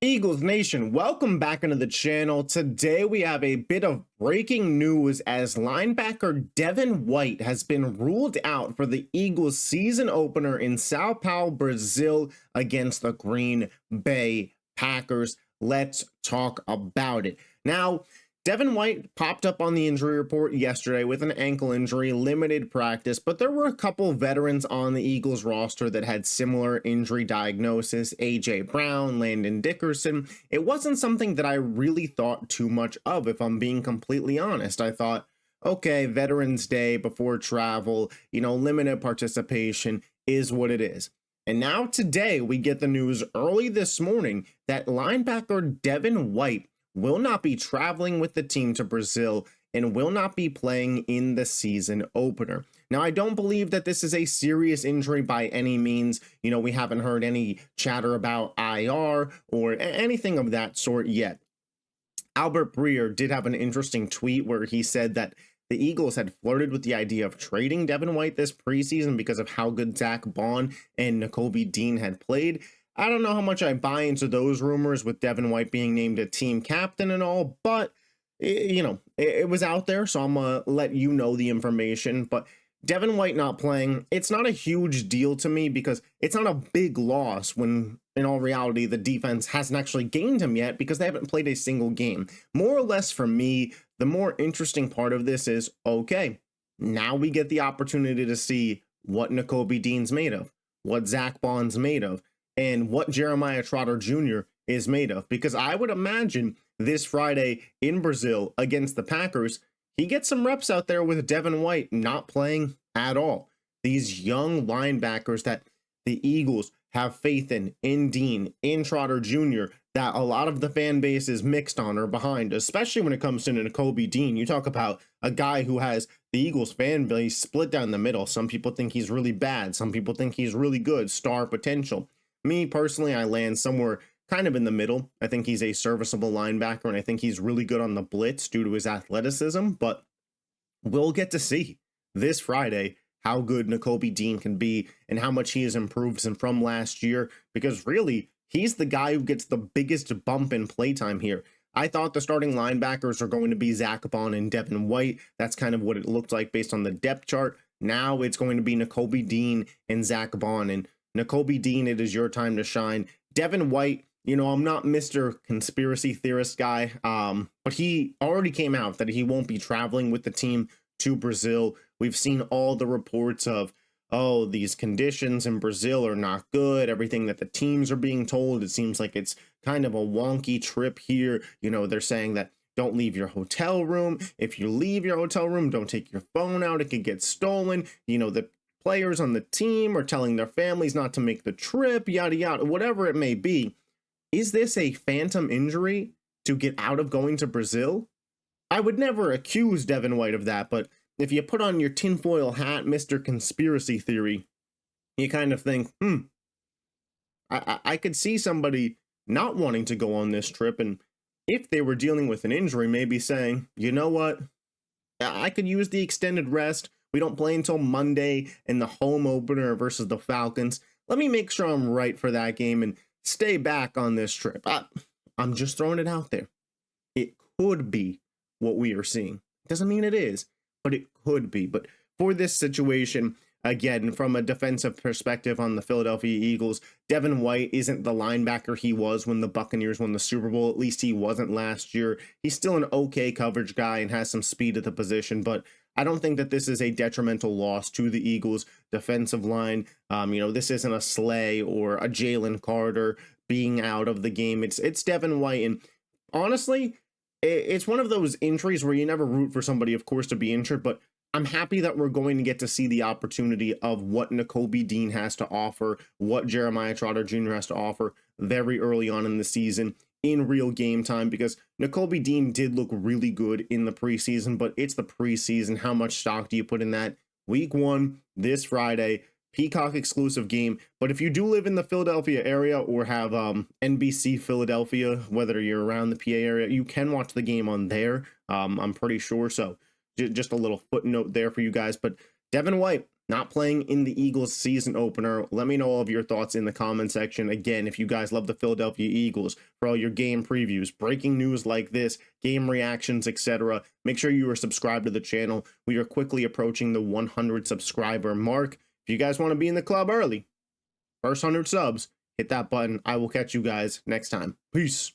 Eagles Nation, welcome back into the channel. Today we have a bit of breaking news as linebacker Devin White has been ruled out for the Eagles season opener in Sao Paulo, Brazil against the Green Bay Packers. Let's talk about it. Now, Devin White popped up on the injury report yesterday with an ankle injury, limited practice, but there were a couple veterans on the Eagles roster that had similar injury diagnosis. A.J. Brown, Landon Dickerson. It wasn't something that I really thought too much of, if I'm being completely honest. I thought, okay, Veterans Day before travel, limited participation is what it is. And now today we get the news early this morning that linebacker Devin White will not be traveling with the team to Brazil and will not be playing in the season opener. Now, I don't believe that this is a serious injury by any means. We haven't heard any chatter about IR or anything of that sort yet. Albert Breer did have an interesting tweet where he said that the Eagles had flirted with the idea of trading Devin White this preseason because of how good Zach Bond and Nakobe Dean had played. I don't know how much I buy into those rumors with Devin White being named a team captain and all, but it was out there, so I'm gonna let you know the information. But Devin White not playing, it's not a huge deal to me because it's not a big loss when in all reality the defense hasn't actually gained him yet because they haven't played a single game. More or less for me, the more interesting part of this is, okay, now we get the opportunity to see what Nakobe Dean's made of, what Zach Bond's made of, and what Jeremiah Trotter Jr. is made of. Because I would imagine this Friday in Brazil against the Packers, he gets some reps out there with Devin White not playing at all. These young linebackers that the Eagles have faith in Dean, in Trotter Jr., that a lot of the fan base is mixed on or behind, especially when it comes to Nakobe Dean. You talk about a guy who has the Eagles fan base split down the middle. Some people think he's really bad. Some people think he's really good, star potential. Me personally, I land somewhere kind of in the middle. I think he's a serviceable linebacker, and I think he's really good on the blitz due to his athleticism, but we'll get to see this Friday how good Nakobe Dean can be and how much he has improved from last year, because really, he's the guy who gets the biggest bump in playtime here. I thought the starting linebackers are going to be Zach Bond and Devin White. That's kind of what it looked like based on the depth chart. Now it's going to be Nakobe Dean and Zach Bond, and Nakobe Dean, it is your time to shine. Devin White, I'm not Mr. Conspiracy Theorist guy, but he already came out that he won't be traveling with the team to Brazil. We've seen all the reports of, oh, these conditions in Brazil are not good. Everything that the teams are being told, it seems like it's kind of a wonky trip here. They're saying that don't leave your hotel room. If you leave your hotel room, don't take your phone out. It could get stolen. The players on the team are telling their families not to make the trip, yada, yada, whatever it may be. Is this a phantom injury to get out of going to Brazil? I would never accuse Devin White of that, but if you put on your tinfoil hat, Mr. Conspiracy Theory, you kind of think, I could see somebody not wanting to go on this trip, and if they were dealing with an injury, maybe saying, you know what, I could use the extended rest. We don't play until Monday in the home opener versus the Falcons. Let me make sure I'm right for that game and stay back on this trip. I'm just throwing it out there. It could be what we are seeing. Doesn't mean it is, but it could be. But for this situation, again, from a defensive perspective on the Philadelphia Eagles, Devin White isn't the linebacker he was when the Buccaneers won the Super Bowl. At least he wasn't last year. He's still an okay coverage guy and has some speed at the position, but I don't think that this is a detrimental loss to the Eagles defensive line. This isn't a Slay or a Jalen Carter being out of the game. It's Devin White. And honestly, it's one of those injuries where you never root for somebody, of course, to be injured, but I'm happy that we're going to get to see the opportunity of what Nakobe Dean has to offer, what Jeremiah Trotter Jr. has to offer very early on in the season in real game time, because Nakobe Dean did look really good in the preseason, but it's the preseason. How much stock do you put in that? Week 1, this Friday, Peacock exclusive game. But if you do live in the Philadelphia area or have NBC Philadelphia, whether you're around the PA area, you can watch the game on there. I'm pretty sure. So just a little footnote there for you guys. But Devin White, not playing in the Eagles season opener. Let me know all of your thoughts in the comment section. Again, if you guys love the Philadelphia Eagles, for all your game previews, breaking news like this, game reactions, etc., make sure you are subscribed to the channel. We are quickly approaching the 100 subscriber mark. If you guys want to be in the club early, first 100 subs, hit that button. I will catch you guys next time. Peace.